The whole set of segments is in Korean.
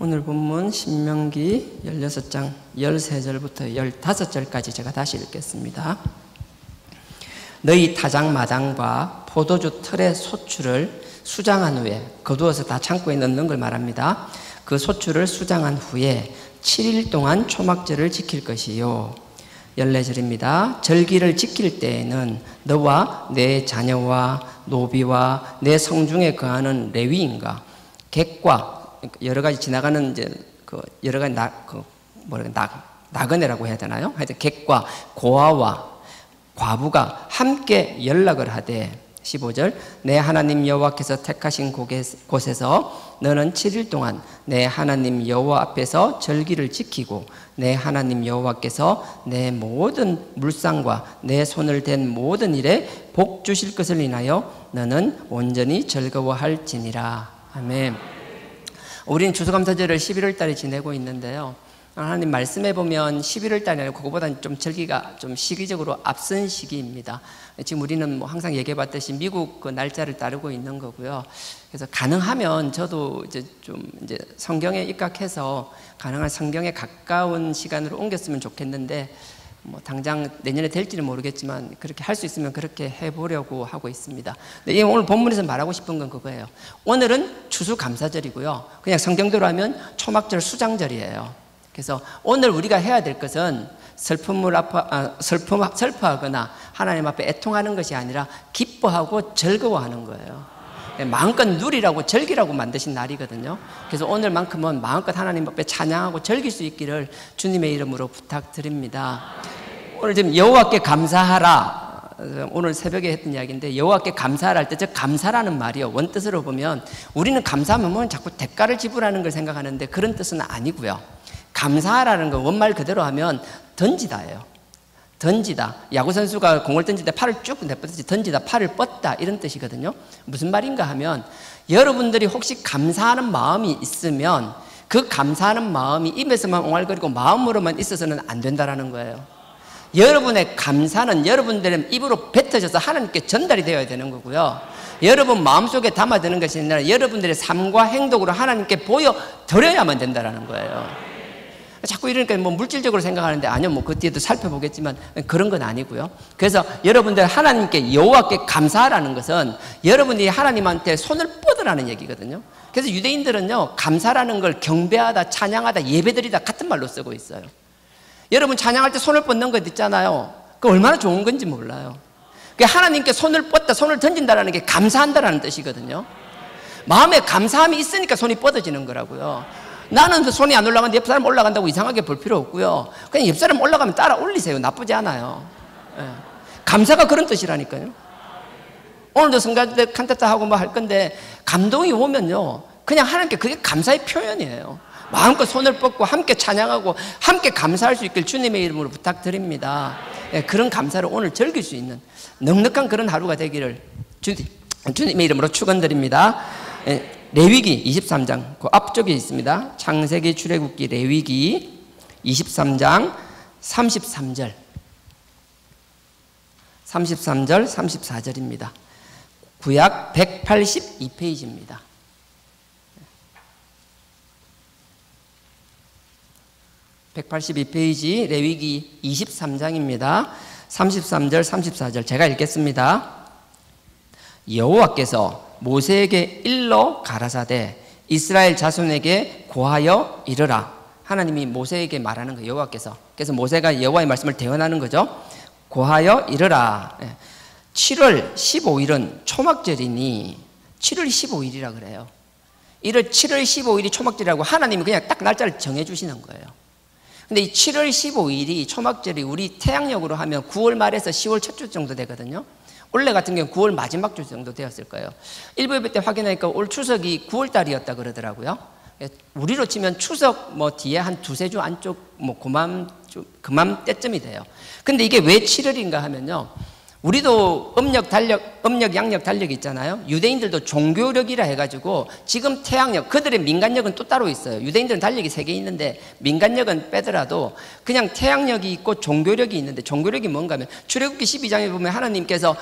오늘 본문 신명기 16장 13절부터 15절까지 제가 다시 읽겠습니다. 너희 타작마당과 포도주 틀의 소출을 수장한 후에, 거두어서 다 창고에 넣는 걸 말합니다. 그 소출을 수장한 후에 7일 동안 초막절을 지킬 것이요. 14절입니다. 절기를 지킬 때에는 너와 내 자녀와 노비와 내 성중에 거하는 레위인과 객과 여러 가지 지나가는 이제 여러 가지 나그네라고 해야 되나요? 하여튼 객과 고아와 과부가 함께 연락을 하되, 15절, 내 하나님 여호와께서 택하신 곳에서 너는 7일 동안 내 하나님 여호와 앞에서 절기를 지키고 내 하나님 여호와께서 내 모든 물상과 내 손을 댄 모든 일에 복 주실 것을 인하여 너는 온전히 즐거워할지니라. 아멘. 우리는 추수감사절을 11월 달에 지내고 있는데요, 하나님 말씀해 보면 11월 달이 아니고 그거보다는 좀 절기가 좀 시기적으로 앞선 시기입니다. 지금 우리는 뭐 항상 얘기해 봤듯이 미국 그 날짜를 따르고 있는 거고요. 그래서 가능하면 저도 이제 성경에 입각해서 가능한 성경에 가까운 시간으로 옮겼으면 좋겠는데, 뭐 당장 내년에 될지는 모르겠지만 그렇게 할 수 있으면 그렇게 해보려고 하고 있습니다. 근데 오늘 본문에서 말하고 싶은 건 그거예요. 오늘은 추수감사절이고요, 그냥 성경대로 하면 초막절 수장절이에요. 그래서 오늘 우리가 해야 될 것은 슬퍼하거나 하나님 앞에 애통하는 것이 아니라 기뻐하고 즐거워하는 거예요. 마음껏 누리라고 즐기라고 만드신 날이거든요. 그래서 오늘만큼은 마음껏 하나님 앞에 찬양하고 즐길 수 있기를 주님의 이름으로 부탁드립니다. 오늘 지금 여호와께 감사하라, 오늘 새벽에 했던 이야기인데, 여호와께 감사하라 할 때 저 감사라는 말이요, 원뜻으로 보면 우리는 감사하면 뭐 자꾸 대가를 지불하는 걸 생각하는데 그런 뜻은 아니고요. 감사하라는 건 원말 그대로 하면 던지다예요. 던지다. 야구선수가 공을 던질 때 팔을 쭉 내뻗듯이 던지다, 팔을 뻗다, 이런 뜻이거든요. 무슨 말인가 하면, 여러분들이 혹시 감사하는 마음이 있으면 그 감사하는 마음이 입에서만 옹알거리고 마음으로만 있어서는 안 된다라는 거예요. 여러분의 감사는 여러분들의 입으로 뱉어져서 하나님께 전달이 되어야 되는 거고요, 여러분 마음속에 담아드는 것이 아니라 여러분들의 삶과 행동으로 하나님께 보여드려야만 된다라는 거예요. 자꾸 이러니까 뭐 물질적으로 생각하는데, 아니요, 뭐 그 뒤에도 살펴보겠지만 그런 건 아니고요. 그래서 여러분들 하나님께, 여호와께 감사하라는 것은 여러분이 하나님한테 손을 뻗으라는 얘기거든요. 그래서 유대인들은요, 감사라는 걸 경배하다, 찬양하다, 예배드리다 같은 말로 쓰고 있어요. 여러분 찬양할 때 손을 뻗는 것 있잖아요. 그 얼마나 좋은 건지 몰라요. 하나님께 손을 뻗다, 손을 던진다라는 게 감사한다라는 뜻이거든요. 마음에 감사함이 있으니까 손이 뻗어지는 거라고요. 나는 손이 안 올라가는데 옆 사람 올라간다고 이상하게 볼 필요 없고요, 그냥 옆 사람 올라가면 따라 올리세요. 나쁘지 않아요. 예. 감사가 그런 뜻이라니까요. 오늘도 성가대 칸타타 하고 뭐 할 건데, 감동이 오면요, 그냥 하나님께 그게 감사의 표현이에요. 마음껏 손을 뻗고 함께 찬양하고 함께 감사할 수 있길 주님의 이름으로 부탁드립니다. 예, 그런 감사를 오늘 즐길 수 있는 넉넉한 그런 하루가 되기를 주님의 이름으로 축원드립니다. 예. 레위기 23장 그 앞쪽에 있습니다. 창세기, 출애굽기, 레위기 23장 33절 34절입니다. 구약 182페이지입니다. (182페이지) 레위기 23장입니다. 33절 34절 제가 읽겠습니다. 여호와께서 모세에게 일러 가라사대 이스라엘 자손에게 고하여 이르라. 하나님이 모세에게 말하는 거예요, 여호와께서. 그래서 모세가 여호와의 말씀을 대언하는 거죠. 고하여 이르라. 7월 15일은 초막절이니 7월 15일이라 그래요. 이를 7월 15일이 초막절이라고 하나님이 그냥 딱 날짜를 정해주시는 거예요. 근데 이 7월 15일이 초막절이 우리 태양력으로 하면 9월 말에서 10월 첫 주 정도 되거든요. 올해 같은 경우는 9월 마지막 주 정도 되었을 거예요. 일부 예배 때 확인하니까 올 추석이 9월 달이었다 그러더라고요. 우리로 치면 추석 뭐 뒤에 한 두세 주 안쪽 뭐 그맘때쯤이 돼요. 근데 이게 왜 7월인가 하면요, 우리도 음력, 양력, 달력이 있잖아요. 유대인들도 종교력이라 해가지고 지금 태양력, 그들의 민간력은 또 따로 있어요. 유대인들은 달력이 3개 있는데 민간력은 빼더라도 그냥 태양력이 있고 종교력이 있는데, 종교력이 뭔가 하면 출애굽기 12장에 보면 하나님께서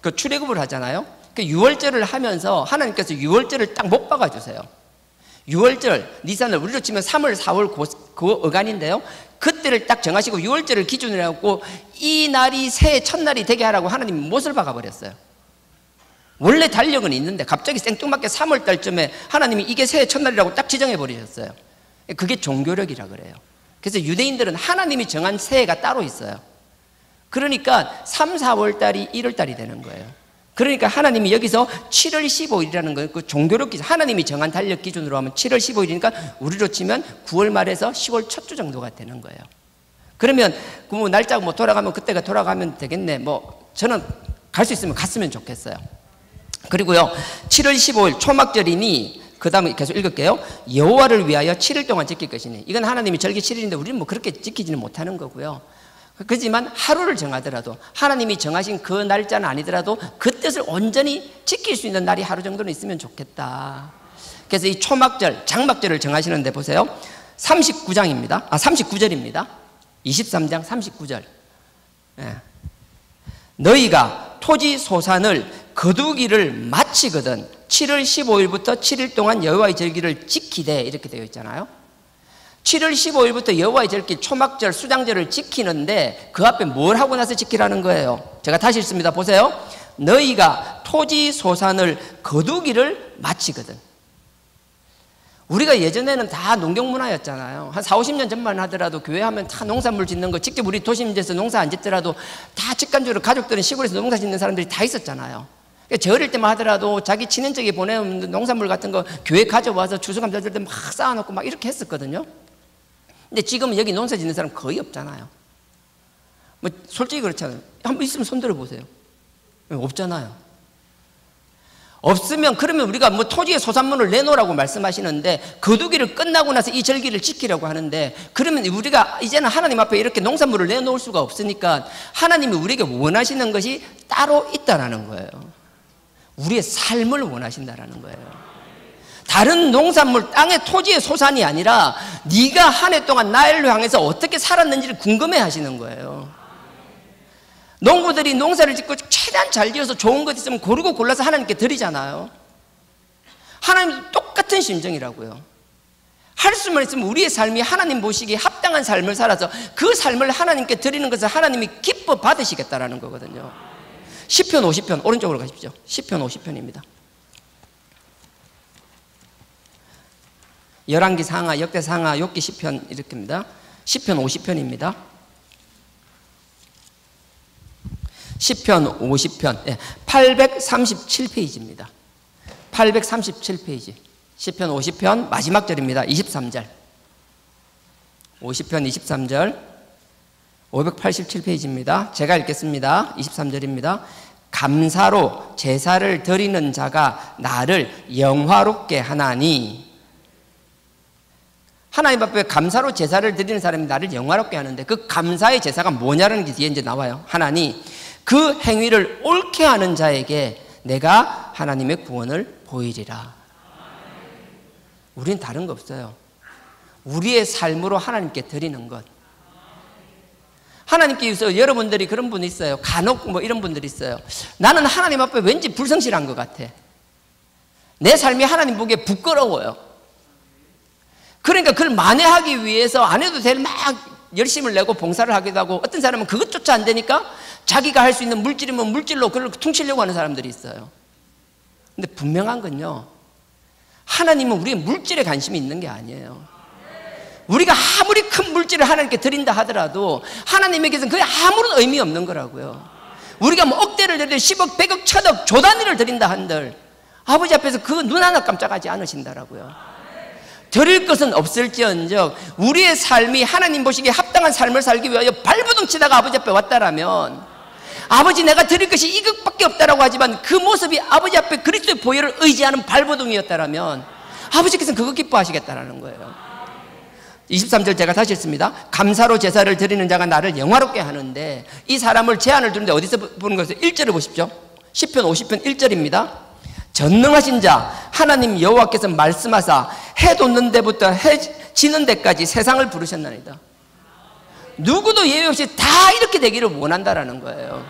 그 출애굽을 하잖아요. 그 유월절을 하면서 하나님께서 유월절을 딱 못 박아주세요. 6월절, 니산을 우리로 치면 3월, 4월 그 어간인데요. 그때를 딱 정하시고 6월절을 기준으로 해갖고 이 날이 새해 첫날이 되게 하라고 하나님이 못을 박아버렸어요. 원래 달력은 있는데 갑자기 생뚱맞게 3월 달쯤에 하나님이 이게 새해 첫날이라고 딱 지정해 버리셨어요. 그게 종교력이라 그래요. 그래서 유대인들은 하나님이 정한 새해가 따로 있어요. 그러니까 3, 4월 달이 1월 달이 되는 거예요. 그러니까 하나님이 여기서 7월 15일이라는 건 그 종교력 기준, 하나님이 정한 달력 기준으로 하면 7월 15일이니까 우리로 치면 9월 말에서 10월 첫 주 정도가 되는 거예요. 그러면 그 뭐 날짜가 뭐 돌아가면 그때가 돌아가면 되겠네. 뭐 저는 갈 수 있으면 갔으면 좋겠어요. 그리고요, 7월 15일 초막절이니 그 다음에 계속 읽을게요. 여호와를 위하여 7일 동안 지킬 것이니. 이건 하나님이 절기 7일인데 우리는 뭐 그렇게 지키지는 못하는 거고요. 그렇지만 하루를 정하더라도 하나님이 정하신 그 날짜는 아니더라도 그 뜻을 온전히 지킬 수 있는 날이 하루 정도는 있으면 좋겠다. 그래서 이 초막절, 장막절을 정하시는데 보세요. 39장입니다. 39절입니다. 23장 39절. 예. 너희가 토지 소산을 거두기를 마치거든 7월 15일부터 7일 동안 여호와의 절기를 지키되 이렇게 되어 있잖아요. 7월 15일부터 여호와의 절기, 초막절, 수장절을 지키는데 그 앞에 뭘 하고 나서 지키라는 거예요. 제가 다시 읽습니다. 보세요. 너희가 토지 소산을 거두기를 마치거든. 우리가 예전에는 다 농경문화였잖아요. 한 4, 50년 전만 하더라도 교회 하면 다 농산물 짓는 거, 직접 우리 도심지에서 농사 안 짓더라도 다 직간적으로 가족들은 시골에서 농사 짓는 사람들이 다 있었잖아요. 저 어릴 때만 하더라도 자기 친인척이 보내온 농산물 같은 거 교회 가져와서 추수감사절 때 막 쌓아놓고 막 이렇게 했었거든요. 근데 지금은 여기 농사 짓는 사람 거의 없잖아요. 뭐 솔직히 그렇잖아요. 한번 있으면 손 들어보세요. 없잖아요. 없으면 그러면 우리가 뭐 토지의 소산물을 내놓으라고 말씀하시는데 거두기를 끝나고 나서 이 절기를 지키려고 하는데 그러면 우리가 이제는 하나님 앞에 이렇게 농산물을 내놓을 수가 없으니까 하나님이 우리에게 원하시는 것이 따로 있다라는 거예요. 우리의 삶을 원하신다라는 거예요. 다른 농산물, 땅의 토지의 소산이 아니라 네가 한 해 동안 나를 향해서 어떻게 살았는지를 궁금해 하시는 거예요. 농부들이 농사를 짓고 최대한 잘 지어서 좋은 것 있으면 고르고 골라서 하나님께 드리잖아요. 하나님도 똑같은 심정이라고요. 할 수만 있으면 우리의 삶이 하나님 보시기에 합당한 삶을 살아서 그 삶을 하나님께 드리는 것을 하나님이 기뻐 받으시겠다라는 거거든요. 시편 50편 오른쪽으로 가십시오. 시편 50편입니다. 열왕기 상하, 역대 상하, 욥기 시편 이렇게입니다. 시편 50편입니다. 시편 50편 837페이지입니다. 837페이지. 시편 50편 마지막 절입니다. 23절. 50편 23절 587페이지입니다. 제가 읽겠습니다. 23절입니다. 감사로 제사를 드리는 자가 나를 영화롭게 하나니. 하나님 앞에 감사로 제사를 드리는 사람이 나를 영화롭게 하는데 그 감사의 제사가 뭐냐라는 게 뒤에 이제 나와요. 하나니 그 행위를 옳게 하는 자에게 내가 하나님의 구원을 보이리라. 우리는 다른 거 없어요. 우리의 삶으로 하나님께 드리는 것. 하나님께서 여러분들이 그런 분이 있어요. 간혹 뭐 이런 분들이 있어요. 나는 하나님 앞에 왠지 불성실한 것 같아. 내 삶이 하나님 보기에 부끄러워요. 그러니까 그걸 만회하기 위해서 안 해도 될 막 열심을 내고 봉사를 하기도 하고 어떤 사람은 그것조차 안 되니까 자기가 할 수 있는 물질이면 물질로 그걸 퉁치려고 하는 사람들이 있어요. 근데 분명한 건요, 하나님은 우리의 물질에 관심이 있는 게 아니에요. 우리가 아무리 큰 물질을 하나님께 드린다 하더라도 하나님에게서는 그게 아무런 의미 없는 거라고요. 우리가 뭐 억대를 드리든 10억, 100억, 1000억, 조 단위를 드린다 한들 아버지 앞에서 그 눈 하나 깜짝하지 않으신다라고요. 드릴 것은 없을지언정 우리의 삶이 하나님 보시기에 합당한 삶을 살기 위하여 발버둥 치다가 아버지 앞에 왔다라면, 아버지 내가 드릴 것이 이것밖에 없다라고 하지만 그 모습이 아버지 앞에 그리스도의 보혈을 의지하는 발버둥이었다라면 아버지께서는 그거 기뻐하시겠다라는 거예요. 23절 제가 다시 읽습니다. 감사로 제사를 드리는 자가 나를 영화롭게 하는데, 이 사람을 제안을 두는데 어디서 보는 것을 1절을 보십시오. 시편 50편 1절입니다. 전능하신 자 하나님 여호와께서 말씀하사 해 돋는 데부터 해 지는 데까지 세상을 부르셨나이다. 누구도 예외 없이 다 이렇게 되기를 원한다라는 거예요.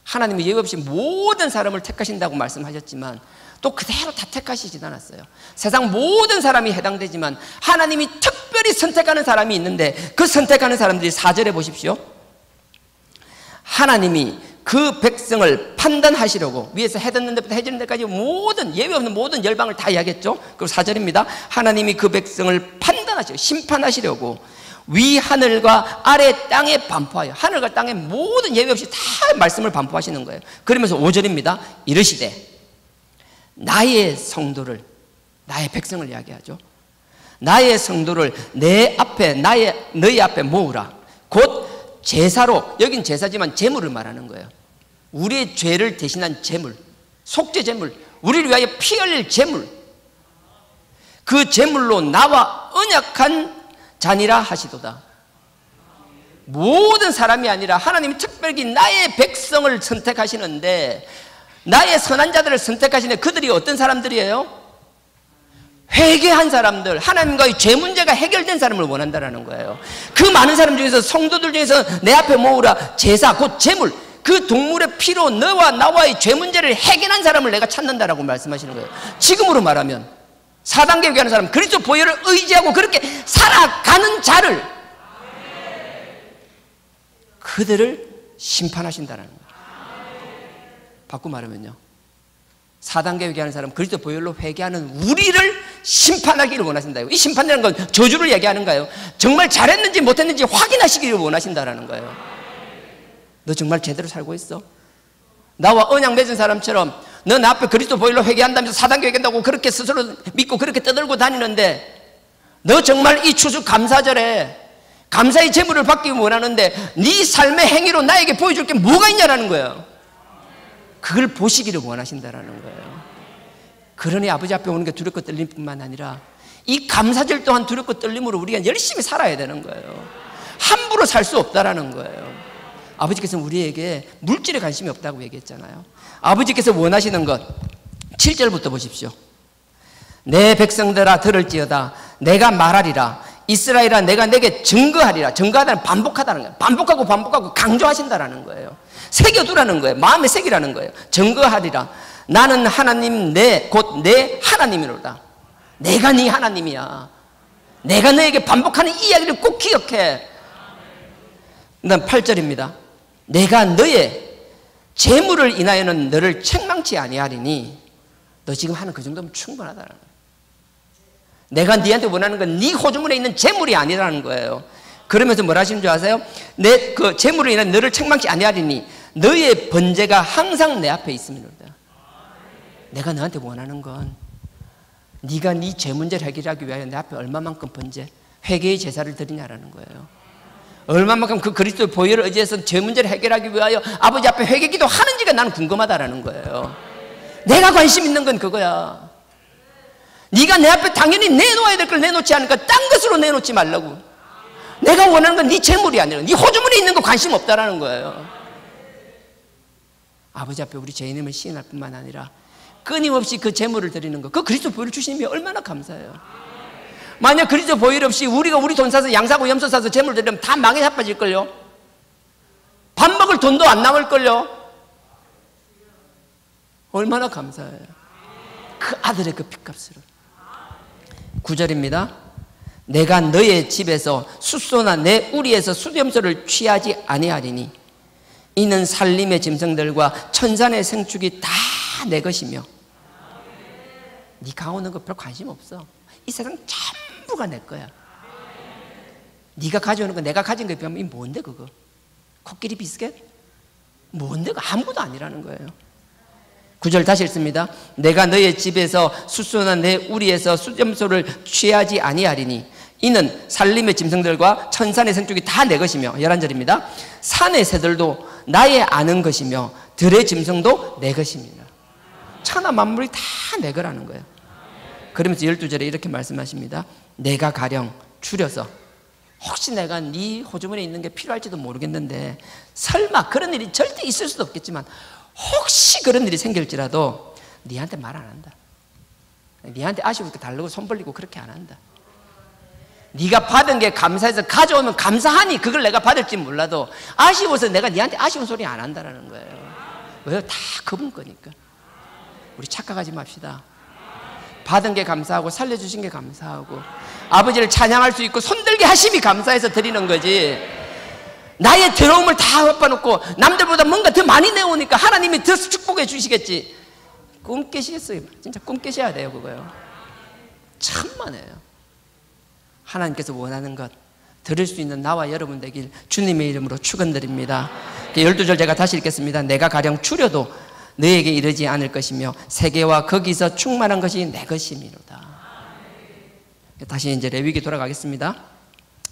하나님이 예외 없이 모든 사람을 택하신다고 말씀하셨지만 또 그대로 다 택하시진 않았어요. 세상 모든 사람이 해당되지만 하나님이 특별히 선택하는 사람이 있는데 그 선택하는 사람들이 4절에 보십시오. 하나님이 그 백성을 판단하시려고, 위에서 해 닿는 데부터 해지는 데까지 모든, 예외 없는 모든 열방을 다 이야기했죠. 그리고 4절입니다. 하나님이 그 백성을 판단하시고 심판하시려고 위 하늘과 아래 땅에 반포하여, 하늘과 땅에 모든 예외 없이 다 말씀을 반포하시는 거예요. 그러면서 5절입니다. 이르시되 나의 성도를, 나의 백성을 이야기하죠. 나의 성도를 내 앞에, 너희 앞에 모으라. 곧 제사로, 여긴 제사지만 제물을 말하는 거예요. 우리의 죄를 대신한 제물, 속죄 제물, 우리를 위하여 피 흘릴 제물, 그 제물로 나와 언약한 자니라 하시도다. 모든 사람이 아니라 하나님이 특별히 나의 백성을 선택하시는데, 나의 선한 자들을 선택하시는데 그들이 어떤 사람들이에요? 회개한 사람들, 하나님과의 죄 문제가 해결된 사람을 원한다는 거예요. 그 많은 사람 중에서, 성도들 중에서 내 앞에 모으라. 제사, 곧 제물, 그 동물의 피로 너와 나와의 죄 문제를 해결한 사람을 내가 찾는다라고 말씀하시는 거예요. 지금으로 말하면 4단계 회개하는 사람, 그리스도 보혈을 의지하고 그렇게 살아가는 자를, 그들을 심판하신다는 거예요. 바꿔 말하면요, 4단계 회개하는 사람, 그리스도 보혈로 회개하는 우리를 심판하기를 원하신다. 이 심판이라는 건 저주를 얘기하는가요? 정말 잘했는지 못했는지 확인하시기를 원하신다는 거예요. 너 정말 제대로 살고 있어? 나와 언약 맺은 사람처럼 너 나 앞에 그리스도 보혈로 회개한다면서 4단계 회개한다고 그렇게 스스로 믿고 그렇게 떠들고 다니는데, 너 정말 이 추수 감사절에 감사의 제물을 받기 원하는데 네 삶의 행위로 나에게 보여줄 게 뭐가 있냐라는 거예요. 그걸 보시기를 원하신다라는 거예요. 그러니 아버지 앞에 오는 게 두렵고 떨림 뿐만 아니라 이 감사절 또한 두렵고 떨림으로 우리가 열심히 살아야 되는 거예요. 함부로 살 수 없다라는 거예요. 아버지께서 우리에게 물질에 관심이 없다고 얘기했잖아요. 아버지께서 원하시는 것, 7절부터 보십시오. 내 백성들아 들을지어다. 내가 말하리라. 이스라엘아 내가 내게 증거하리라. 증거하다는 반복하다는 거예요. 반복하고 강조하신다라는 거예요. 새겨두라는 거예요. 마음에 새기라는 거예요. 증거하리라. 나는 하나님, 곧 내 하나님이로다. 내가 네 하나님이야. 내가 너에게 반복하는 이 이야기를 꼭 기억해. 그다음 8절입니다. 내가 너의 재물을 인하여는 너를 책망치 아니하리니, 너 지금 하는 그 정도면 충분하다는 거예요. 내가 네한테 원하는 건 네 호주머니에 있는 재물이 아니라는 거예요. 그러면서 뭐라 하시는 줄 아세요? 내 그 재물을 인하여 너를 책망치 아니하리니 너의 번제가 항상 내 앞에 있음이로다. 내가 너한테 원하는 건 네가 네 죄 문제를 해결하기 위하여 내 앞에 얼마만큼 번제, 회개의 제사를 드리냐라는 거예요. 얼마만큼 그 그리스도의 보혈을 의지해서 죄 문제를 해결하기 위하여 아버지 앞에 회개기도 하는지가 나는 궁금하다라는 거예요. 내가 관심 있는 건 그거야. 네가 내 앞에 당연히 내놓아야 될 걸 내놓지 않으니까 딴 것으로 내놓지 말라고. 내가 원하는 건 네 재물이 아니라 네 호주머니에 있는 거 관심 없다라는 거예요. 아버지 앞에 우리 죄인임을 시인할 뿐만 아니라 끊임없이 그 재물을 드리는 거, 그 그리스도 보혈을 주시면 얼마나 감사해요. 만약 그리스도 보혈 없이 우리가 우리 돈 사서 양 사고 염소 사서 재물 드리면 다 망에 자빠질걸요. 밥 먹을 돈도 안 남을걸요. 얼마나 감사해요. 그 아들의 그 핏값으로. 9절입니다. 내가 너의 집에서 숫소나 내 우리에서 수염소를 취하지 아니하리니 이는 살림의 짐승들과 천산의 생축이 다 내 것이며. 네가 오는 거 별 관심 없어. 이 세상 전부가 내 거야. 네가 가져오는 거 내가 가진 거에 비하면 이 뭔데 그거? 코끼리 비스켓? 뭔데? 아무것도 아니라는 거예요. 9절 다시 읽습니다. 내가 너의 집에서 숫소나 내 우리에서 수염소를 취하지 아니하리니 이는 산림의 짐승들과 천산의 생축이 다 내 것이며. 11절입니다. 산의 새들도 나의 아는 것이며 들의 짐승도 내 것입니다. 천하 만물이 다 내 거라는 거예요. 그러면서 12절에 이렇게 말씀하십니다. 내가 가령 줄여서, 혹시 내가 네 호주머니에 있는 게 필요할지도 모르겠는데, 설마 그런 일이 절대 있을 수도 없겠지만 혹시 그런 일이 생길지라도 네한테 말 안 한다. 네한테 아쉬우니까 달라고 손 벌리고 그렇게 안 한다. 네가 받은 게 감사해서 가져오면 감사하니 그걸 내가 받을지 몰라도 아쉬워서 내가 네한테 아쉬운 소리 안 한다는 거예요. 왜요? 다 그분 거니까. 우리 착각하지 맙시다. 받은 게 감사하고 살려주신 게 감사하고 아버지를 찬양할 수 있고 손들게 하심이 감사해서 드리는 거지, 나의 더러움을 다 엎어놓고 남들보다 뭔가 더 많이 내오니까 하나님이 더 축복해 주시겠지, 꿈 깨시겠어요? 진짜 꿈 깨셔야 돼요. 그거요. 천만에요. 하나님께서 원하는 것 들을 수 있는 나와 여러분 되길 주님의 이름으로 축원드립니다. 12절 제가 다시 읽겠습니다. 내가 가령 추려도 너에게 이르지 않을 것이며 세계와 거기서 충만한 것이 내 것이미로다. 다시 이제 레위기 돌아가겠습니다.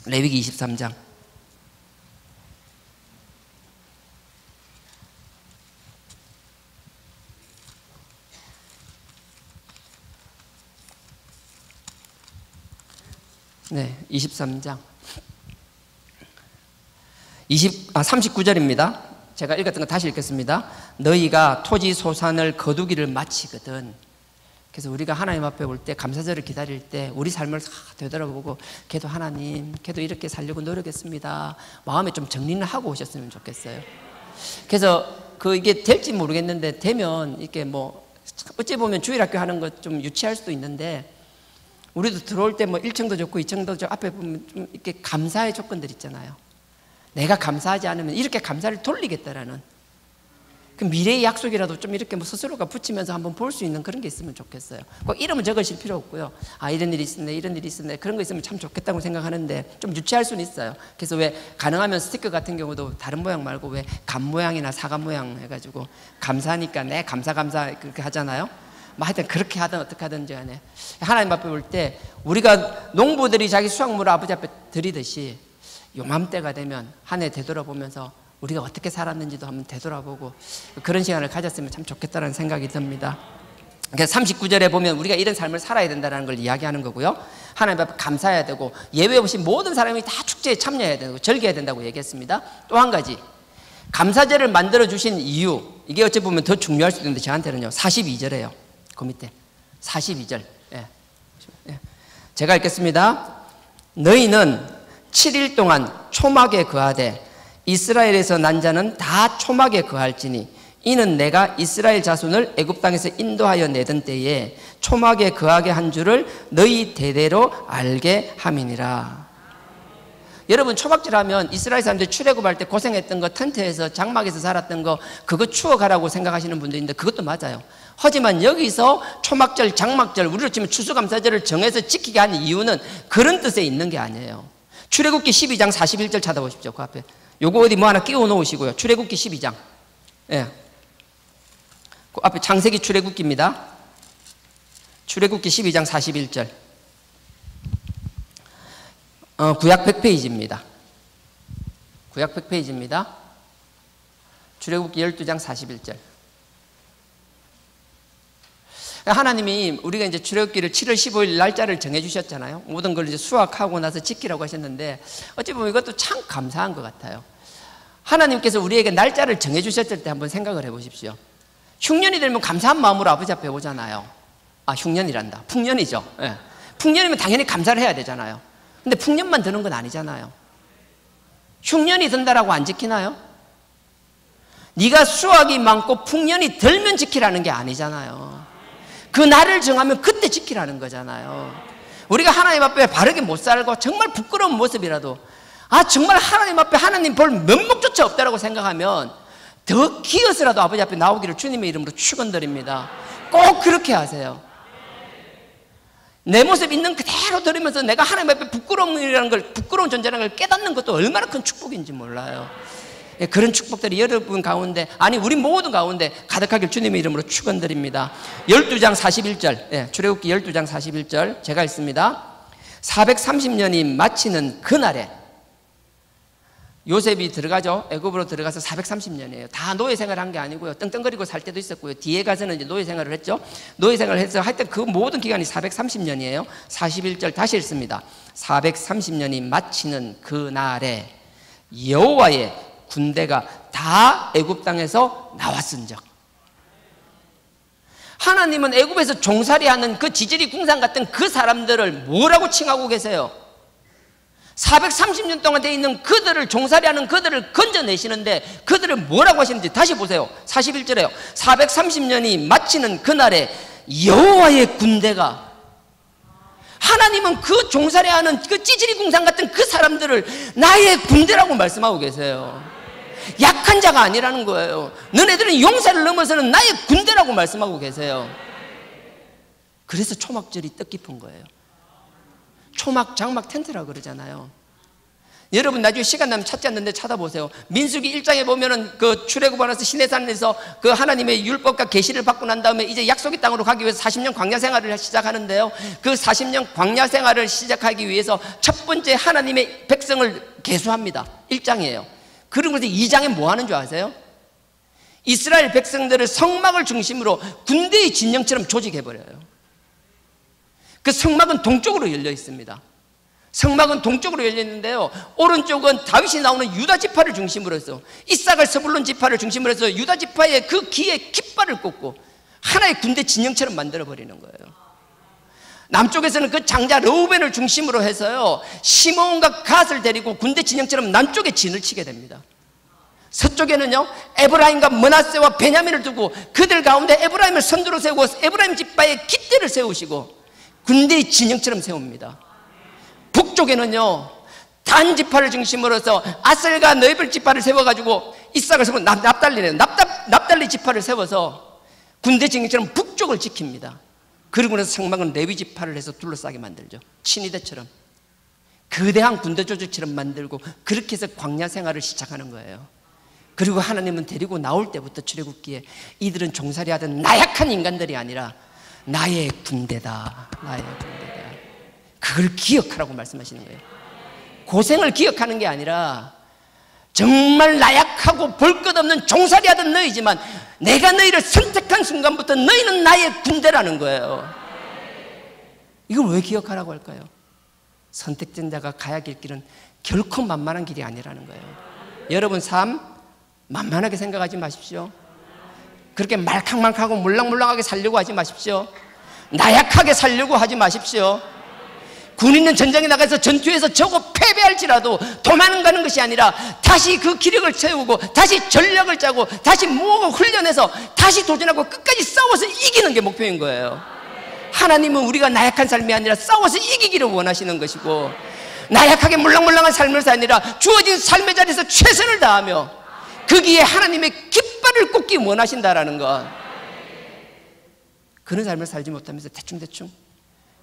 레위기 23장. 네, 23장 39절입니다. 제가 읽었던 거 다시 읽겠습니다. 너희가 토지 소산을 거두기를 마치거든. 그래서 우리가 하나님 앞에 올 때, 감사절을 기다릴 때 우리 삶을 되돌아보고 걔도 하나님, 걔도 이렇게 살려고 노력했습니다, 마음에 좀 정리는 하고 오셨으면 좋겠어요. 그래서 이게 될지 모르겠는데 되면 이렇게 뭐 어찌 보면 주일학교 하는 것 좀 유치할 수도 있는데, 우리도 들어올 때 뭐 1층도 좋고 2층도 좋고 앞에 보면 좀 이렇게 감사의 조건들 있잖아요. 내가 감사하지 않으면 이렇게 감사를 돌리겠다라는 그 미래의 약속이라도 좀 이렇게 뭐 스스로가 붙이면서 한번 볼 수 있는 그런 게 있으면 좋겠어요. 꼭 이름을 적으실 필요 없고요. 아, 이런 일이 있었네, 이런 일이 있었네, 그런 거 있으면 참 좋겠다고 생각하는데 좀 유치할 수는 있어요. 그래서 왜 가능하면 스티커 같은 경우도 다른 모양 말고 왜 감 모양이나 사과 모양 해가지고 감사하니까 네 감사 그렇게 하잖아요. 뭐 하여튼 그렇게 하든 어떻게 하든지 간에 하나님 앞에 올 때 우리가 농부들이 자기 수확물을 아버지 앞에 드리듯이 요맘때가 되면 한 해 되돌아보면서 우리가 어떻게 살았는지도 한번 되돌아보고 그런 시간을 가졌으면 참 좋겠다는 생각이 듭니다. 그래서 39절에 보면 우리가 이런 삶을 살아야 된다는 걸 이야기하는 거고요. 하나님 앞에 감사해야 되고 예외 없이 모든 사람이 다 축제에 참여해야 되고 절기해야 된다고 얘기했습니다. 또 한 가지, 감사제를 만들어 주신 이유, 이게 어찌 보면 더 중요할 수도 있는데 저한테는요 42절이에요. 그 밑에 42절. 제가 읽겠습니다. 너희는 7일 동안 초막에 거하되 이스라엘에서 난 자는 다 초막에 거할지니 이는 내가 이스라엘 자손을 애굽 땅에서 인도하여 내던 때에 초막에 거하게 한 줄을 너희 대대로 알게 함이니라. 여러분, 초막절 하면 이스라엘 사람들이 출애굽할 때 고생했던 거, 텐트에서 장막에서 살았던 거, 그거 추억하라고 생각하시는 분도 있는데 그것도 맞아요. 하지만 여기서 초막절, 장막절, 우리로 치면 추수감사절을 정해서 지키게 한 이유는 그런 뜻에 있는 게 아니에요. 출애굽기 12장 41절 찾아보십시오. 그 앞에 요거 어디 뭐 하나 끼워 놓으시고요. 출애굽기 12장, 그 앞에 창세기 출애굽기입니다. 출애굽기 12장 41절. 구약 100페이지입니다. 구약 100페이지입니다. 출애굽기 12장 41절. 하나님이 우리가 이제 출애굽기를 7월 15일 날짜를 정해 주셨잖아요. 모든 걸 이제 수확하고 나서 지키라고 하셨는데 어찌 보면 이것도 참 감사한 것 같아요. 하나님께서 우리에게 날짜를 정해 주셨을 때 한번 생각을 해 보십시오. 흉년이 되면 감사한 마음으로 아버지 앞에 오잖아요. 아, 흉년이란다. 풍년이죠. 풍년이면 당연히 감사를 해야 되잖아요. 근데 풍년만 드는 건 아니잖아요. 흉년이 든다라고 안 지키나요? 네가 수확이 많고 풍년이 들면 지키라는 게 아니잖아요. 그 날을 정하면 그때 지키라는 거잖아요. 우리가 하나님 앞에 바르게 못 살고 정말 부끄러운 모습이라도 정말 하나님 앞에 하나님 볼 면목조차 없다라고 생각하면 더 기어서라도 아버지 앞에 나오기를 주님의 이름으로 축원드립니다. 꼭 그렇게 하세요. 내 모습 있는 그대로 들으면서 내가 하나님 앞에 부끄러운 존재라는 걸 깨닫는 것도 얼마나 큰 축복인지 몰라요. 그런 축복들이 여러분 가운데, 아니 우리 모든 가운데 가득하길 주님의 이름으로 축원드립니다. 12장 41절, 출애굽기 12장 41절 제가 읽습니다. 430년이 마치는 그날에 요셉이 들어가죠. 애굽으로 들어가서 430년이에요. 다 노예 생활을 한 게 아니고요. 떵떵거리고 살 때도 있었고요. 뒤에 가서는 이제 노예 생활을 했죠. 노예 생활을 해서 하여튼 그 모든 기간이 430년이에요. 41절 다시 읽습니다. 430년이 마치는 그날에 여호와의 군대가 다 애굽 땅에서 나왔은즉. 하나님은 애굽에서 종살이하는 그 지질이 궁상 같은 그 사람들을 뭐라고 칭하고 계세요? 430년 동안 되어 있는 그들을, 종살이하는 그들을 건져내시는데 그들을 뭐라고 하시는지 다시 보세요. 41절에요. 430년이 마치는 그날에 여호와의 군대가, 하나님은 그 종살이하는 그 찌질이 궁상 같은 그 사람들을 나의 군대라고 말씀하고 계세요. 약한 자가 아니라는 거예요. 너네들은 용사를 넘어서는 나의 군대라고 말씀하고 계세요. 그래서 초막절이 뜻깊은 거예요. 초막, 장막, 텐트라고 그러잖아요. 여러분 나중에 시간 나면 찾지 않는데 찾아보세요. 민수기 1장에 보면은 그 출애굽하면서 시내산에서 그 하나님의 율법과 계시를 받고 난 다음에 이제 약속의 땅으로 가기 위해서 40년 광야 생활을 시작하는데요. 그 40년 광야 생활을 시작하기 위해서 첫 번째 하나님의 백성을 계수합니다. 1장이에요. 그리고 2장에 뭐 하는 줄 아세요? 이스라엘 백성들을 성막을 중심으로 군대의 진영처럼 조직해버려요. 그 성막은 동쪽으로 열려 있습니다. 성막은 동쪽으로 열려 있는데요, 오른쪽은 다윗이 나오는 유다 지파를 중심으로 해서, 이삭을 스불론 지파를 중심으로 해서 유다 지파의 그 귀에 깃발을 꽂고 하나의 군대 진영처럼 만들어 버리는 거예요. 남쪽에서는 그 장자 르우벤을 중심으로 해서요, 시므온과 갓을 데리고 군대 진영처럼 남쪽에 진을 치게 됩니다. 서쪽에는요, 에브라임과 므낫세와 베냐민을 두고 그들 가운데 에브라임을 선두로 세우고 에브라임 지파의 깃대를 세우시고 군대의 진영처럼 세웁니다. 북쪽에는요, 단 지파를 중심으로 해서 아셀과 너이벨 지파를 세워가지고 이삭을 세우고 납달리 지파를 세워서 군대 진영처럼 북쪽을 지킵니다. 그리고 나서 성막은 레위 지파를 해서 둘러싸게 만들죠. 친위대처럼 거대한 군대 조직처럼 만들고 그렇게 해서 광야 생활을 시작하는 거예요. 그리고 하나님은 데리고 나올 때부터 출애굽기에 이들은 종살이하던 나약한 인간들이 아니라 나의 군대다, 나의 군대다. 그걸 기억하라고 말씀하시는 거예요. 고생을 기억하는 게 아니라 정말 나약하고 볼 것 없는 종살이하던 너희지만 내가 너희를 선택한 순간부터 너희는 나의 군대라는 거예요. 이걸 왜 기억하라고 할까요? 선택된 자가 가야 할 길은 결코 만만한 길이 아니라는 거예요. 여러분 삶 만만하게 생각하지 마십시오. 그렇게 말캉말캉하고 물랑물랑하게 살려고 하지 마십시오. 나약하게 살려고 하지 마십시오. 군인은 전장에 나가서 전투에서 저고 패배할지라도 도망가는 것이 아니라 다시 그 기력을 채우고 다시 전략을 짜고 다시 모으고 훈련해서 다시 도전하고 끝까지 싸워서 이기는 게 목표인 거예요. 하나님은 우리가 나약한 삶이 아니라 싸워서 이기기를 원하시는 것이고, 나약하게 물랑물랑한 삶을 사 아니라 주어진 삶의 자리에서 최선을 다하며 거기에 하나님의 깃발을 꽂기 원하신다라는 것. 그런 삶을 살지 못하면서 대충대충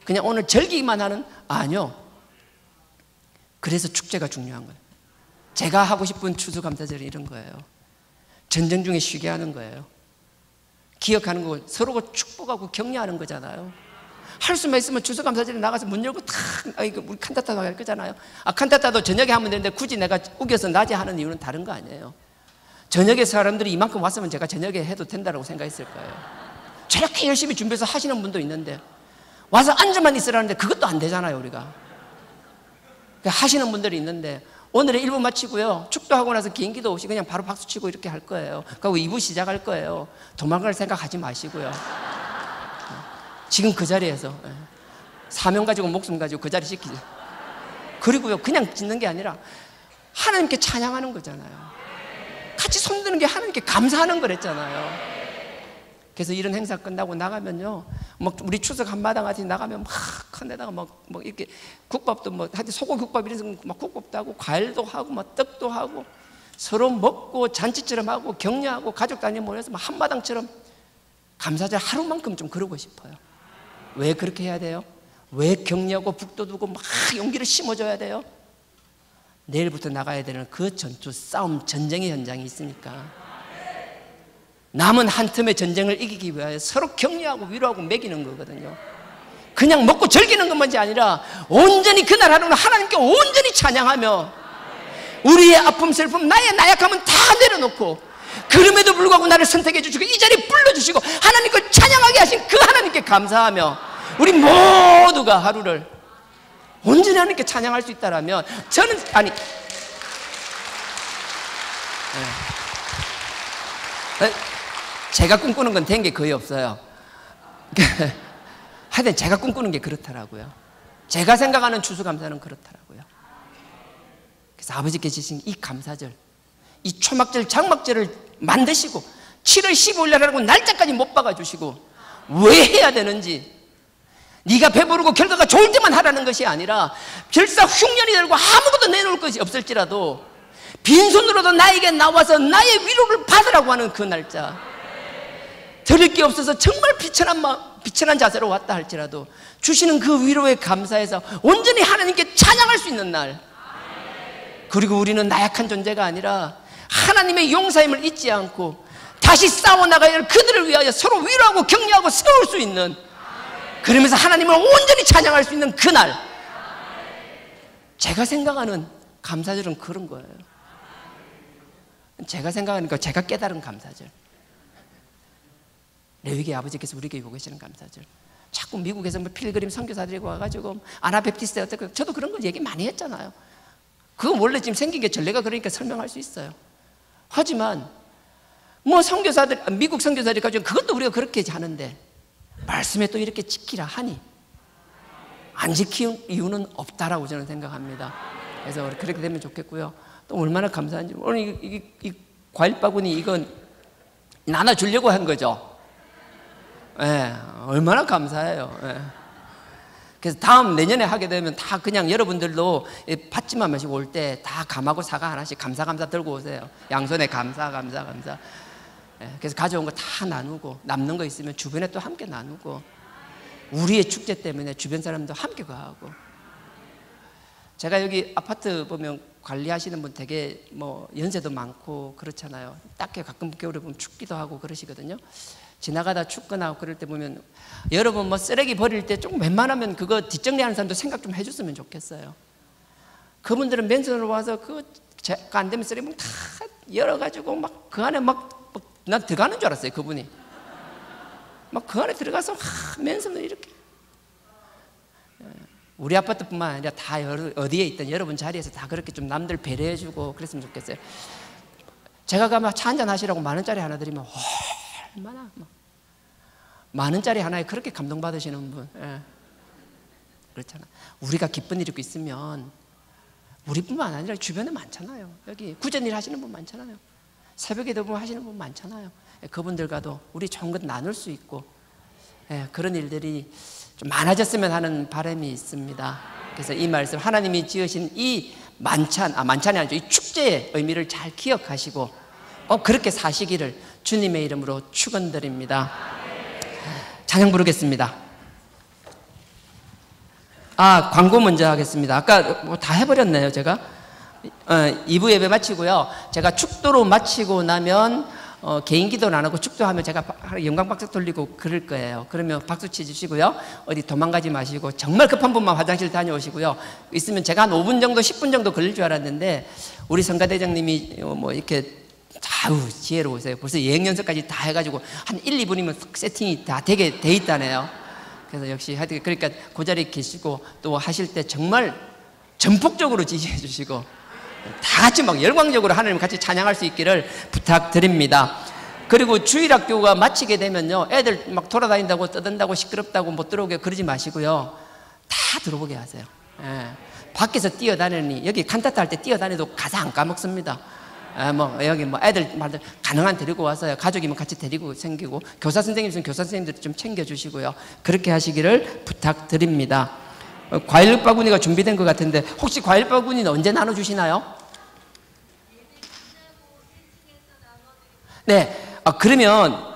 그냥 오늘 즐기기만 하는, 아니요. 그래서 축제가 중요한 거예요. 제가 하고 싶은 추수감사절은 이런 거예요. 전쟁 중에 쉬게 하는 거예요. 기억하는 거, 서로 축복하고 격려하는 거잖아요. 할 수만 있으면 추수감사절에 나가서 문 열고 탁, 우리 칸타타도 할 거잖아요. 칸타타도 저녁에 하면 되는데 굳이 내가 우겨서 낮에 하는 이유는 다른 거 아니에요. 저녁에 사람들이 이만큼 왔으면 제가 저녁에 해도 된다고 생각했을 거예요. 저렇게 열심히 준비해서 하시는 분도 있는데 와서 앉아만 있으라는데 그것도 안 되잖아요, 우리가. 하시는 분들이 있는데 오늘의 1부 마치고요, 축도하고 나서 비행기도 없이 그냥 바로 박수치고 이렇게 할 거예요. 그리고 2부 시작할 거예요. 도망갈 생각하지 마시고요. 지금 그 자리에서 사명 가지고 목숨 가지고 그 자리 지키죠. 그리고요, 그냥 짓는 게 아니라 하나님께 찬양하는 거잖아요. 같이 손드는 게 하나님께 감사하는 거랬잖아요. 그래서 이런 행사 끝나고 나가면요, 막 우리 추석 한마당 같이 나가면 막 큰 데다가 막 이렇게 국밥도 뭐 하여튼 소고기국밥 이런 막 국밥도 하고 과일도 하고 막 떡도 하고 서로 먹고 잔치처럼 하고 격려하고 가족 단위 모여서 막 한마당처럼 감사절 하루만큼 좀 그러고 싶어요. 왜 그렇게 해야 돼요? 왜 격려하고 북돋우고 막 용기를 심어줘야 돼요? 내일부터 나가야 되는 그 전투, 싸움, 전쟁의 현장이 있으니까 남은 한 틈의 전쟁을 이기기 위하여 서로 격려하고 위로하고 먹이는 거거든요. 그냥 먹고 즐기는 것만이 아니라 온전히 그날 하루는 하나님께 온전히 찬양하며 우리의 아픔, 슬픔, 나의 나약함은 다 내려놓고 그럼에도 불구하고 나를 선택해 주시고 이 자리에 불러주시고 하나님 걸 찬양하게 하신 그 하나님께 감사하며 우리 모두가 하루를 온전히 하나님께 찬양할 수 있다면 저는 제가 꿈꾸는 건 된 게 거의 없어요. 하여튼 제가 꿈꾸는 게 그렇더라고요. 제가 생각하는 추수감사는 그렇더라고요. 그래서 아버지께 주신 이 감사절, 이 초막절, 장막절을 만드시고 7월 15일이라고 날짜까지 못 박아주시고 왜 해야 되는지, 네가 배부르고 결과가 좋을 때만 하라는 것이 아니라 결사 흉년이 들고 아무것도 내놓을 것이 없을지라도 빈손으로도 나에게 나와서 나의 위로를 받으라고 하는 그 날짜, 드릴 게 없어서 정말 비천한 자세로 왔다 할지라도 주시는 그 위로에 감사해서 온전히 하나님께 찬양할 수 있는 날, 그리고 우리는 나약한 존재가 아니라 하나님의 용사임을 잊지 않고 다시 싸워나가야 할 그들을 위하여 서로 위로하고 격려하고 세울 수 있는, 그러면서 하나님을 온전히 찬양할 수 있는 그날, 제가 생각하는 감사절은 그런 거예요. 제가 생각하는 거, 제가 깨달은 감사절, 레위기 아버지께서 우리에게 요구하시는 계시는 감사절. 자꾸 미국에서 뭐 필그림 선교사들이 와가지고 아나베프티스트 어떻게, 저도 그런 거 얘기 많이 했잖아요. 그건 원래 지금 생긴 게 전례가 그러니까 설명할 수 있어요. 하지만 뭐 선교사들, 미국 선교사들이 가지고 그것도 우리가 그렇게 하는데 말씀에 또 이렇게 지키라 하니 안 지키는 이유는 없다라고 저는 생각합니다. 그래서 그렇게 되면 좋겠고요. 또 얼마나 감사한지. 오늘 이 과일 바구니 이건 나눠주려고 한 거죠. 예, 얼마나 감사해요. 예. 그래서 다음 내년에 하게 되면 다 그냥 여러분들도 받지만 마시고 올 때 다 감하고 사과 하나씩 감사 들고 오세요. 양손에 감사. 예, 그래서 가져온 거 다 나누고 남는 거 있으면 주변에 또 함께 나누고, 우리의 축제 때문에 주변 사람도 함께 가고. 제가 여기 아파트 보면 관리하시는 분 되게 뭐 연세도 많고 그렇잖아요. 딱히 가끔 겨울에 보면 춥기도 하고 그러시거든요. 지나가다 춥거나 그럴 때 보면 여러분 뭐 쓰레기 버릴 때 조금 웬만하면 그거 뒷정리하는 사람도 생각 좀 해줬으면 좋겠어요. 그분들은 맨손으로 와서 그거 안 되면 쓰레기 다 열어가지고 막 그 안에 난 들어가는 줄 알았어요. 그분이 막 그 안에 들어가서 맨손으로 이렇게. 우리 아파트뿐만 아니라 다 어디에 있든 여러분 자리에서 다 그렇게 좀 남들 배려해주고 그랬으면 좋겠어요. 제가 가면 차 한잔 하시라고 10,000원짜리 하나 드리면 얼마나 뭐 10,000원짜리 하나에 그렇게 감동받으시는 분. 예. 그렇잖아. 우리가 기쁜 일이 있으면 우리뿐만 아니라 주변에 많잖아요. 여기 구전일 하시는 분 많잖아요. 새벽에도 뭐 하시는 분 많잖아요. 예, 그분들과도 우리 좋은 것 나눌 수 있고, 예, 그런 일들이 좀 많아졌으면 하는 바람이 있습니다. 그래서 이 말씀, 하나님이 지으신 이 만찬이 아니죠, 이 축제의 의미를 잘 기억하시고 그렇게 사시기를 주님의 이름으로 축원드립니다. 찬양 부르겠습니다. 광고 먼저 하겠습니다. 아까 뭐 다 해버렸네요. 제가 2부 예배 마치고요, 제가 축도로 마치고 나면 개인 기도는 안 하고 축도하면 제가 영광 박수 돌리고 그럴 거예요. 그러면 박수 치주시고요, 어디 도망가지 마시고 정말 급한 분만 화장실 다녀오시고요. 있으면 제가 한 5분 정도 10분 정도 걸릴 줄 알았는데 우리 성가대장님이 뭐 이렇게 아유 지혜로우세요. 벌써 예행 연습까지 다 해가지고 한 1, 2분이면 세팅이 다 되게 돼 있다네요. 그래서 역시 하여튼 그러니까 그 자리에 계시고 또 하실 때 정말 전폭적으로 지지해 주시고 다 같이 막 열광적으로 하나님 같이 찬양할 수 있기를 부탁드립니다. 그리고 주일학교가 마치게 되면요, 애들 막 돌아다닌다고 떠든다고 시끄럽다고 못 들어오게 그러지 마시고요, 다 들어보게 하세요. 예. 밖에서 뛰어다니니 여기 칸타타 할 때 뛰어다니도 가사 안 까먹습니다. 뭐 여기 뭐 애들 가능한 데리고 와서요, 가족이면 같이 데리고 생기고, 교사 선생님 있으면 교사 선생님들 좀 챙겨주시고요, 그렇게 하시기를 부탁드립니다. 과일 바구니가 준비된 것 같은데 혹시 과일 바구니는 언제 나눠주시나요? 네, 그러면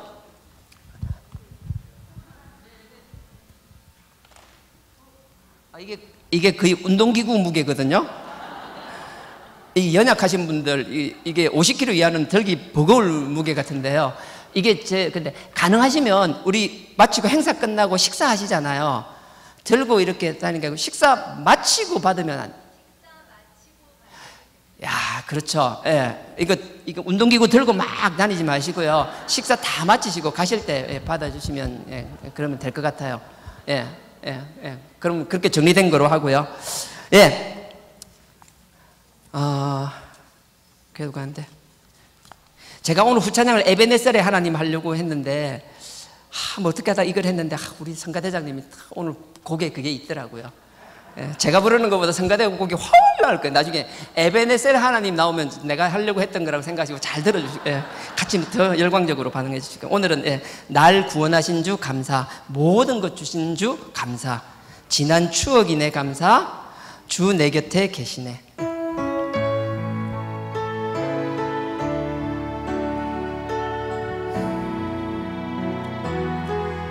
이게 거의 운동기구 무게거든요. 이 연약하신 분들 이게 50kg 이하는 들기 버거울 무게 같은데요. 이게 근데 가능하시면 우리 마치고 행사 끝나고 식사하시잖아요. 들고 이렇게 다니는 게 아니고 식사 마치고 받으면 그렇죠. 예, 이거 운동기구 들고 막 다니지 마시고요, 식사 다 마치시고 가실 때 받아주시면 그러면 될 것 같아요. 그럼 그렇게 정리된 거로 하고요. 그래도 가는데 제가 오늘 후찬양을 에베네셀의 하나님 하려고 했는데 뭐 어떻게 하다 이걸 했는데 우리 성가대장님이 오늘 곡에 그게 있더라고요. 제가 부르는 것보다 성가대 곡이 훨 나을 거예요. 나중에 에베네셀 하나님 나오면 내가 하려고 했던 거라고 생각하시고 잘 들어주시고 같이 더 열광적으로 반응해 주시고, 오늘은 날 구원하신 주 감사, 모든 것 주신 주 감사, 지난 추억이네 감사, 주 내 곁에 계시네.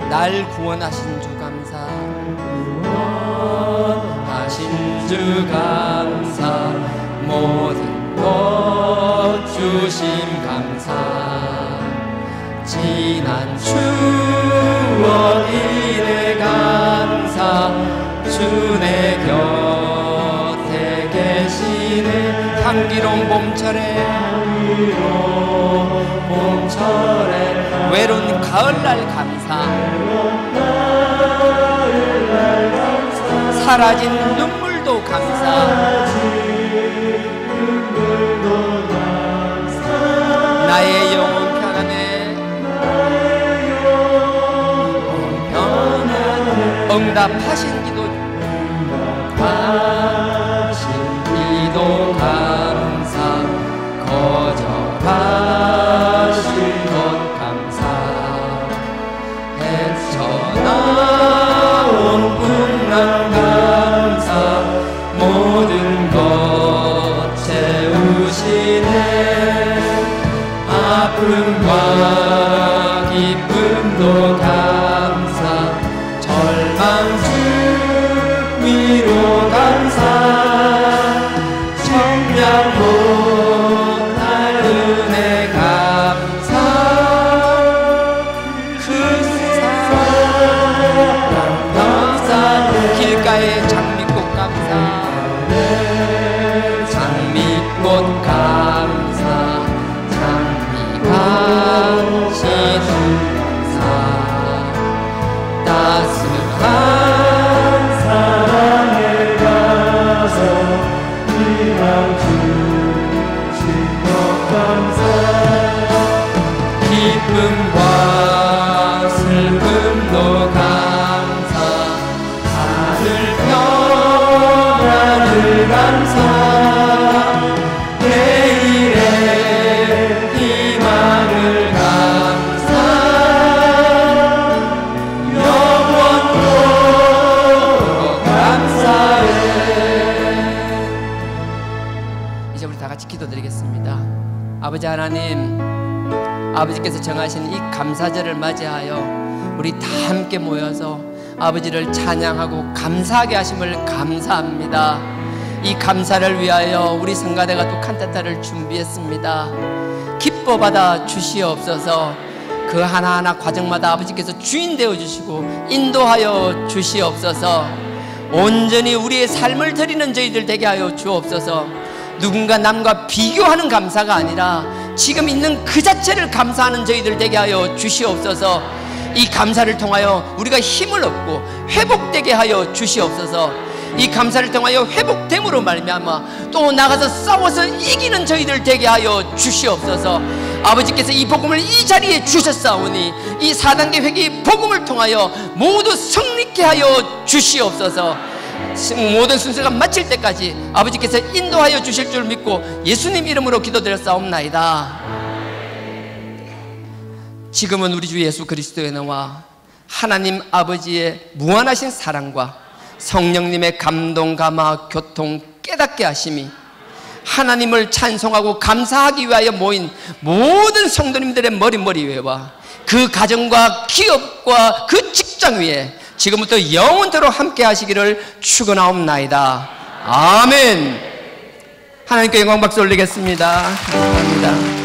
날 구원하신 주 감사, 구원하신 주 감사, 모든 것 주심 감사, 지난 추억 이래 감사, 주 내 곁에 계시네. 향기로운 봄철에 외로운 가을날 감사, 사라진 눈물도 감사, 나의 영혼 편안해, 응답하신 기도 감사, 거절하신 것 감사, 헤쳐나온 풍랑 감사, 모든 것 채우시네. 아픔과 기쁨도 감사, 절망 주 위로 감사, 청량 못할 은혜 감사, 그 사랑 감사, 길가의 장미꽃 감사, 장미꽃 감사, 장미가 시는 감사, 따스한 사랑의 가서 희망 주신 것 감사, 기쁨과 슬픔도 감사, 하늘 평안을 감사, 내일의 희망을 감사, 영원토록 감사해. 이제 우리 다 같이 기도드리겠습니다. 아버지 하나님, 아버지께서 정하신 이 감사절을 맞이하여 우리 다 함께 모여서 아버지를 찬양하고 감사하게 하심을 감사합니다. 이 감사를 위하여 우리 성가대가 또 칸타타를 준비했습니다. 기뻐 받아 주시옵소서. 그 하나하나 과정마다 아버지께서 주인 되어 주시고 인도하여 주시옵소서. 온전히 우리의 삶을 드리는 저희들 되게 하여 주옵소서. 누군가 남과 비교하는 감사가 아니라 지금 있는 그 자체를 감사하는 저희들 되게 하여 주시옵소서. 이 감사를 통하여 우리가 힘을 얻고 회복되게 하여 주시옵소서. 이 감사를 통하여 회복됨으로 말미암아 또 나가서 싸워서 이기는 저희들 되게 하여 주시옵소서. 아버지께서 이 복음을 이 자리에 주셨사오니 이 4단계 회개의 복음을 통하여 모두 승리케 하여 주시옵소서. 모든 순서가 마칠 때까지 아버지께서 인도하여 주실 줄 믿고 예수님 이름으로 기도드렸사옵나이다. 지금은 우리 주 예수 그리스도의 은혜와 하나님 아버지의 무한하신 사랑과 성령님의 감동, 감화, 교통, 깨닫게 하심이 하나님을 찬송하고 감사하기 위하여 모인 모든 성도님들의 머리 위에와 그 가정과 기업과 그 직장 위에 지금부터 영원토록 함께 하시기를 축원하옵나이다. 아멘. 하나님께 영광 박수 올리겠습니다. 감사합니다.